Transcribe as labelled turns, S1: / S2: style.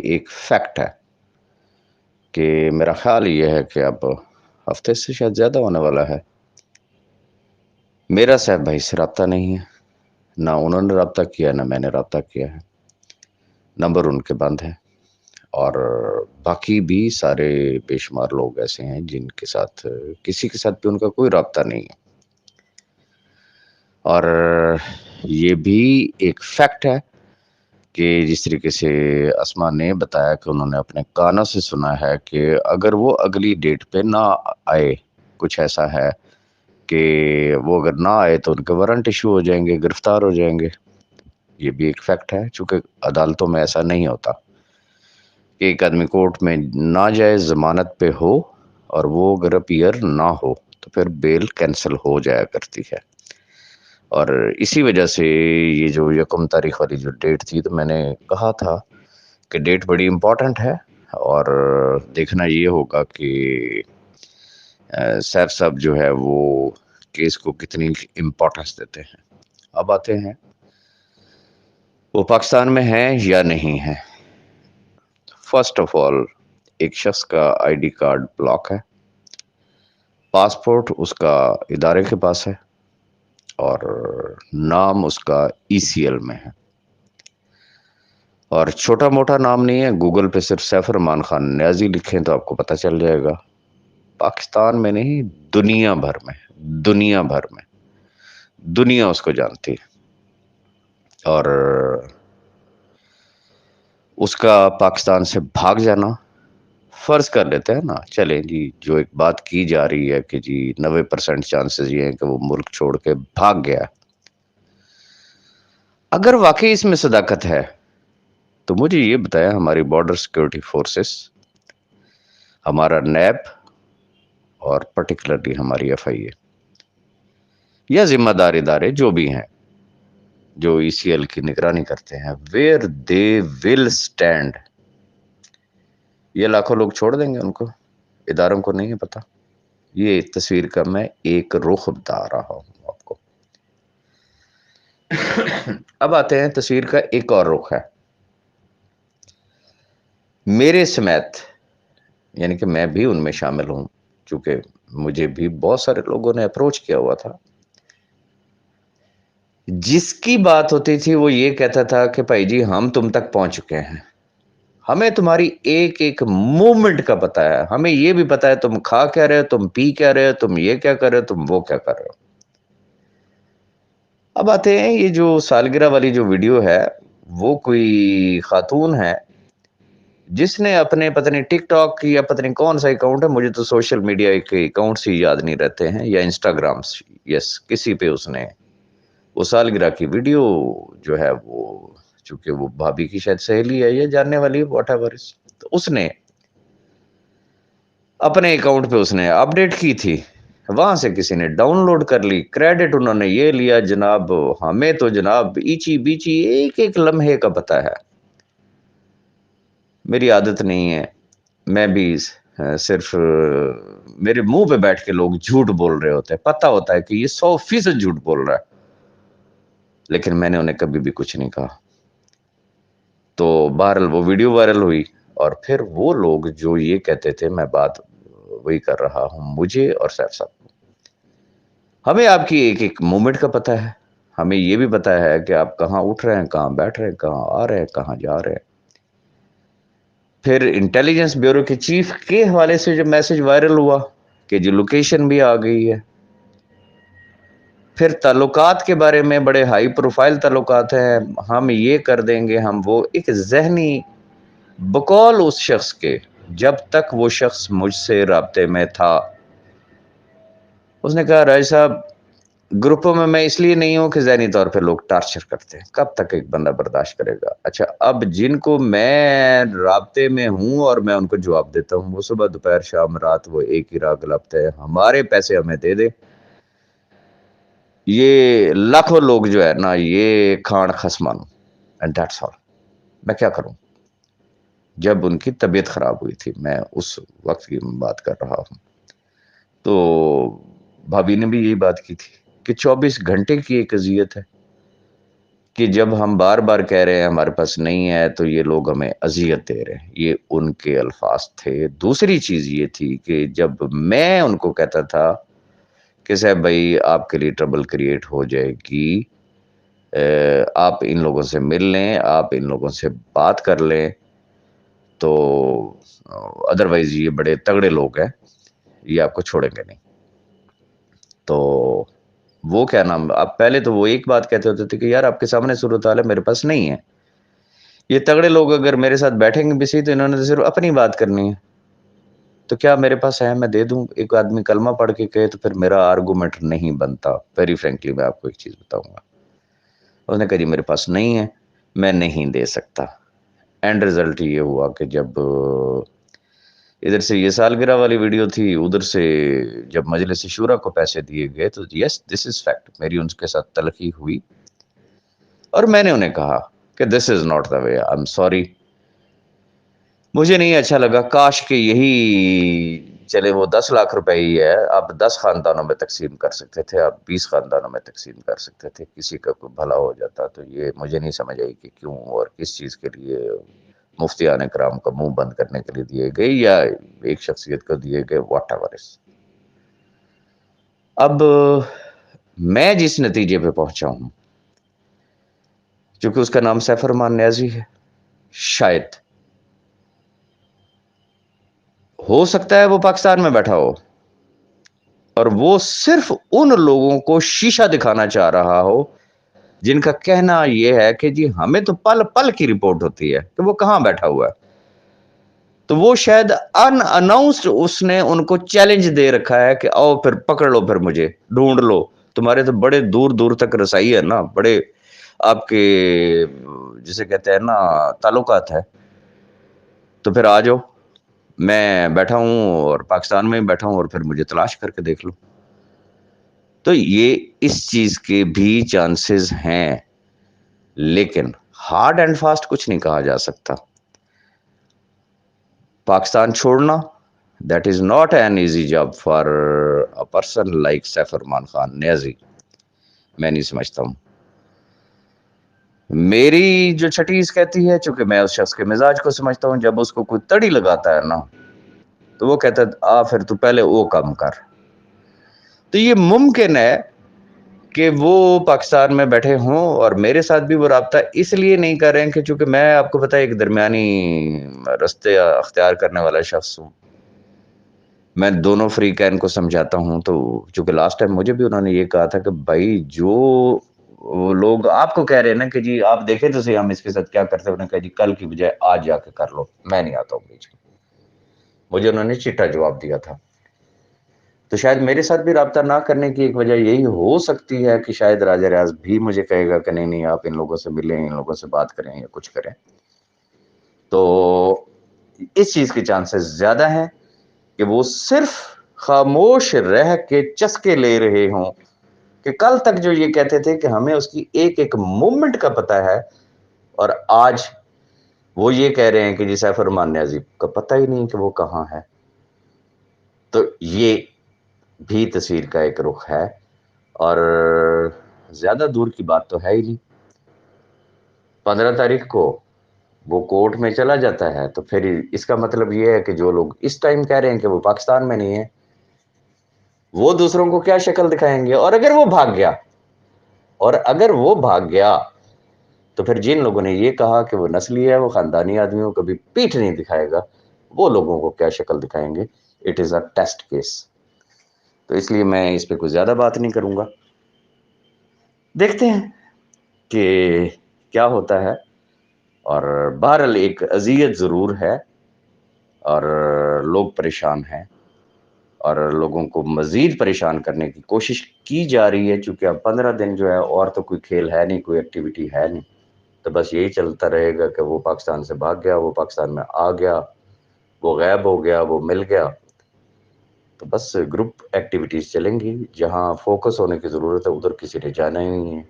S1: ایک فیکٹ ہے کہ میرا خیال یہ ہے کہ اب ہفتے سے شاید زیادہ ہونے والا ہے، میرا صاحب بھائی سے رابطہ نہیں ہے، نہ انہوں نے رابطہ کیا نہ میں نے رابطہ کیا ہے، نمبر ان کے بند ہے، اور باقی بھی سارے بے شمار لوگ ایسے ہیں جن کے ساتھ کسی کے ساتھ بھی ان کا کوئی رابطہ نہیں ہے۔ اور یہ بھی ایک فیکٹ ہے کہ جس طریقے سے اسما نے بتایا کہ انہوں نے اپنے کانوں سے سنا ہے کہ اگر وہ اگلی ڈیٹ پہ نہ آئے، کچھ ایسا ہے کہ وہ اگر نہ آئے تو ان کے وارنٹ ایشو ہو جائیں گے، گرفتار ہو جائیں گے۔ یہ بھی ایک فیکٹ ہے، چونکہ عدالتوں میں ایسا نہیں ہوتا کہ ایک آدمی کورٹ میں نہ جائے، ضمانت پہ ہو اور وہ اگر اپیئر نہ ہو تو پھر بیل کینسل ہو جایا کرتی ہے۔ اور اسی وجہ سے یہ جو 1 تاریخ والی جو ڈیٹ تھی، تو میں نے کہا تھا کہ ڈیٹ بڑی امپورٹنٹ ہے اور دیکھنا یہ ہوگا کہ سیف صاحب جو ہے وہ کیس کو کتنی امپورٹنس دیتے ہیں۔ اب آتے ہیں وہ پاکستان میں ہیں یا نہیں ہیں۔ فرسٹ آف آل، ایک شخص کا آئی ڈی کارڈ بلاک ہے، پاسپورٹ اس کا ادارے کے پاس ہے اور نام اس کا ای سی ایل میں ہے، اور چھوٹا موٹا نام نہیں ہے۔ گوگل پہ صرف سیف الرحمان خان نیازی لکھیں تو آپ کو پتہ چل جائے گا۔ پاکستان میں نہیں، دنیا بھر میں، دنیا بھر میں دنیا اس کو جانتی ہے۔ اور اس کا پاکستان سے بھاگ جانا، فرض کر لیتے ہیں نا، چلیں جی، جو ایک بات کی جا رہی ہے کہ جی 90% چانسز یہ ہیں کہ وہ ملک چھوڑ کے بھاگ گیا، اگر واقعی اس میں صداقت ہے تو مجھے یہ بتایا ہماری بارڈر سیکورٹی فورسز، ہمارا نیب اور پرٹیکولرلی ہماری ایف آئی اے یا ذمہ دار ادارے جو بھی ہیں جو ای سی ایل کی نگرانی کرتے ہیں، ویئر دے ول اسٹینڈ۔ یہ لاکھوں لوگ چھوڑ دیں گے ان کو؟ اداروں کو نہیں ہے پتا۔ یہ تصویر کا میں ایک رخ بتا رہا ہوں آپ کو۔ اب آتے ہیں تصویر کا ایک اور رخ ہے میرے سمیت، یعنی کہ میں بھی ان میں شامل ہوں، چونکہ مجھے بھی بہت سارے لوگوں نے اپروچ کیا ہوا تھا۔ جس کی بات ہوتی تھی وہ یہ کہتا تھا کہ بھائی جی ہم تم تک پہنچ چکے ہیں، ہمیں تمہاری ایک ایک موومنٹ کا پتا ہے، ہمیں یہ بھی پتا ہے تم کھا کیا رہے ہو، تم پی کیا رہے ہو، تم یہ کیا کر رہے ہو، تم وہ کیا کر رہے ہو۔ اب آتے ہیں یہ جو سالگرہ والی جو ویڈیو ہے، وہ کوئی خاتون ہے جس نے اپنے پتہ نہیں ٹک ٹاک یا پتہ نہیں کون سا اکاؤنٹ ہے، مجھے تو سوشل میڈیا کے اکاؤنٹس ہی یاد نہیں رہتے ہیں، یا انسٹاگرام، یس، کسی پہ اس نے وہ سالگرہ کی ویڈیو جو ہے، وہ چونکہ وہ بھابھی کی شاید سہیلی ہے یا جاننے والی، واٹ ایور، تو اس نے اپنے اکاؤنٹ پہ اس نے اپڈیٹ کی تھی، وہاں سے کسی نے ڈاؤن لوڈ کر لی، کریڈٹ انہوں نے یہ لیا جناب۔ ہمیں تو جناب ایچی بیچی ایک ایک لمحے کا پتہ ہے۔ میری عادت نہیں ہے، میں بھی صرف میرے منہ پہ بیٹھ کے لوگ جھوٹ بول رہے ہوتے ہیں، پتہ ہوتا ہے کہ یہ 100% جھوٹ بول رہا ہے، لیکن میں نے انہیں کبھی بھی کچھ نہیں کہا۔ تو بہرحال وہ ویڈیو وائرل ہوئی، اور پھر وہ لوگ جو یہ کہتے تھے، میں بات وہی کر رہا ہوں، مجھے اور سیف صاحب کو، ہمیں آپ کی ایک ایک مومنٹ کا پتہ ہے، ہمیں یہ بھی پتہ ہے کہ آپ کہاں اٹھ رہے ہیں، کہاں بیٹھ رہے ہیں، کہاں آ رہے ہیں، کہاں جا رہے ہیں۔ پھر انٹیلیجنس بیورو کے چیف کے حوالے سے جب میسج وائرل ہوا کہ جو لوکیشن بھی آ گئی ہے، پھر تعلقات کے بارے میں بڑے ہائی پروفائل تعلقات ہیں، ہم یہ کر دیں گے، ہم وہ، ایک ذہنی بقول اس شخص کے، جب تک وہ شخص مجھ سے رابطے میں تھا، اس نے کہا راج صاحب گروپوں میں اس لیے نہیں ہوں کہ ذہنی طور پہ لوگ ٹارچر کرتے ہیں، کب تک ایک بندہ برداشت کرے گا۔ اچھا، اب جن کو میں رابطے میں ہوں اور میں ان کو جواب دیتا ہوں، وہ صبح دوپہر شام رات وہ ایک ہی راگ لپتے ہیں، ہمارے پیسے ہمیں دے دے۔ یہ لاکھوں لوگ جو ہے نا، یہ کھان خسمان، اینڈ دیٹس آل۔ میں کیا کروں؟ جب ان کی طبیعت خراب ہوئی تھی، میں اس وقت کی بات کر رہا ہوں، تو بھابھی نے بھی یہی بات کی تھی کہ 24 گھنٹے کی ایک اذیت ہے کہ جب ہم بار بار کہہ رہے ہیں ہمارے پاس نہیں ہے تو یہ لوگ ہمیں اذیت دے رہے ہیں، یہ ان کے الفاظ تھے۔ دوسری چیز یہ تھی کہ جب میں ان کو کہتا تھا کہ صاحب بھائی آپ کے لیے ٹربل کریٹ ہو جائے گی، آپ ان لوگوں سے مل لیں، آپ ان لوگوں سے بات کر لیں، تو ادروائز یہ بڑے تگڑے لوگ ہیں، یہ آپ کو چھوڑیں گے نہیں۔ تو وہ کیا نام، اب پہلے تو وہ ایک بات کہتے ہوتے تھے کہ یار آپ کے سامنے صورتحال ہے، میرے پاس نہیں ہے، یہ تگڑے لوگ اگر میرے ساتھ بیٹھیں گے بھی صحیح تو انہوں نے صرف اپنی بات کرنی ہے، تو کیا میرے پاس ہے میں دے دوں؟ ایک آدمی کلمہ پڑھ کے کہے تو پھر میرا آرگومنٹ نہیں بنتا۔ ویری فرینکلی میں آپ کو ایک چیز بتاؤں گا، اس نے کہا جی میرے پاس نہیں ہے، میں نہیں دے سکتا۔ اینڈ رزلٹ یہ ہوا کہ جب ادھر سے یہ سالگرہ والی ویڈیو تھی، ادھر سے جب مجلس شورا کو پیسے دیے گئے تو یس دس از فیکٹ، میری ان کے ساتھ تلخی ہوئی اور میں نے انہیں کہا کہ this is not the way, I am sorry, مجھے نہیں اچھا لگا، کاش کہ یہی چلے وہ 10 لاکھ روپے ہی ہے، آپ 10 خاندانوں میں تقسیم کر سکتے تھے، آپ 20 خاندانوں میں تقسیم کر سکتے تھے، کسی کا کوئی بھلا ہو جاتا۔ تو یہ مجھے نہیں سمجھ آئی کہ کیوں اور کس چیز کے لیے مفتیان کرام کا منہ بند کرنے کے لیے دیے گئے یا ایک شخصیت کو دیے گئے، واٹ ایور از۔ اب میں جس نتیجے پہ پہنچا ہوں، چونکہ اس کا نام سیف الرحمان نیازی ہے، شاید ہو سکتا ہے وہ پاکستان میں بیٹھا ہو اور وہ صرف ان لوگوں کو شیشہ دکھانا چاہ رہا ہو جن کا کہنا یہ ہے کہ جی ہمیں تو پل پل کی رپورٹ ہوتی ہے کہ وہ کہاں بیٹھا ہوا ہے، تو وہ شاید ان اناؤنسڈ اس نے ان کو چیلنج دے رکھا ہے کہ آؤ پھر پکڑ لو، پھر مجھے ڈھونڈ لو، تمہارے تو بڑے دور دور تک رسائی ہے نا، بڑے آپ کے جسے کہتے ہیں نا تعلقات ہے، تو پھر آ جاؤ، میں بیٹھا ہوں اور پاکستان میں بیٹھا ہوں اور پھر مجھے تلاش کر کے دیکھ لو۔ تو یہ اس چیز کے بھی چانسز ہیں، لیکن ہارڈ اینڈ فاسٹ کچھ نہیں کہا جا سکتا۔ پاکستان چھوڑنا that is not an easy job for a person like Saif Ur Rahman Khan Niazi, میں نہیں سمجھتا ہوں۔ میری جو چھٹیز کہتی ہے، چونکہ میں اس شخص کے مزاج کو سمجھتا ہوں، جب اس کو کوئی تڑی لگاتا ہے نا تو وہ کہتا ہے آ پھر تو پہلے وہ کام کر۔ تو یہ ممکن ہے کہ وہ پاکستان میں بیٹھے ہوں اور میرے ساتھ بھی وہ رابطہ اس لیے نہیں کر رہے ہیں کہ چونکہ میں آپ کو پتا ایک درمیانی رستے اختیار کرنے والا شخص ہوں، میں دونوں فریقین کو سمجھاتا ہوں۔ تو چونکہ لاسٹ ٹائم مجھے بھی انہوں نے یہ کہا تھا کہ بھائی جو وہ لوگ آپ کو کہہ رہے ہیں نا کہ جی آپ دیکھیں تو صحیح ہم اس کے ساتھ کیا کرتے ہیں، انہوں نے کہا جی کل کی بجائے آج جا کے کر لو، میں نہیں آتا ہوں بیچ میں، مجھے انہوں نے چٹا جواب دیا تھا۔ تو شاید میرے ساتھ بھی رابطہ نہ کرنے کی ایک وجہ یہی ہو سکتی ہے کہ شاید راجہ ریاض بھی مجھے کہے گا کہ نہیں نہیں آپ ان لوگوں سے ملیں، ان لوگوں سے بات کریں یا کچھ کریں، تو اس چیز کے چانسز زیادہ ہیں کہ وہ صرف خاموش رہ کے چسکے لے رہے ہوں کہ کل تک جو یہ کہتے تھے کہ ہمیں اس کی ایک ایک مومنٹ کا پتہ ہے، اور آج وہ یہ کہہ رہے ہیں کہ جی سیف الرحمان نیازی کا پتہ ہی نہیں کہ وہ کہاں ہے۔ تو یہ بھی تصویر کا ایک رخ ہے، اور زیادہ دور کی بات تو ہے ہی نہیں۔ 15 تاریخ کو وہ کورٹ میں چلا جاتا ہے، تو پھر اس کا مطلب یہ ہے کہ جو لوگ اس ٹائم کہہ رہے ہیں کہ وہ پاکستان میں نہیں ہے، وہ دوسروں کو کیا شکل دکھائیں گے؟ اور اگر وہ بھاگ گیا تو پھر جن لوگوں نے یہ کہا کہ وہ نسلی ہے، وہ خاندانی آدمیوں کو کبھی پیٹھ نہیں دکھائے گا، وہ لوگوں کو کیا شکل دکھائیں گے؟ It is a test case. تو اس لیے میں اس پہ کوئی زیادہ بات نہیں کروں گا، دیکھتے ہیں کہ کیا ہوتا ہے۔ اور بہرحال ایک اذیت ضرور ہے اور لوگ پریشان ہیں اور لوگوں کو مزید پریشان کرنے کی کوشش کی جا رہی ہے، چونکہ اب 15 دن جو ہے اور تو کوئی کھیل ہے نہیں، کوئی ایکٹیویٹی ہے نہیں، تو بس یہی چلتا رہے گا کہ وہ پاکستان سے بھاگ گیا، وہ پاکستان میں آ گیا، وہ غائب ہو گیا، وہ مل گیا۔ تو بس گروپ ایکٹیویٹیز چلیں گی، جہاں فوکس ہونے کی ضرورت ہے ادھر کسی نے جانا ہی نہیں ہے۔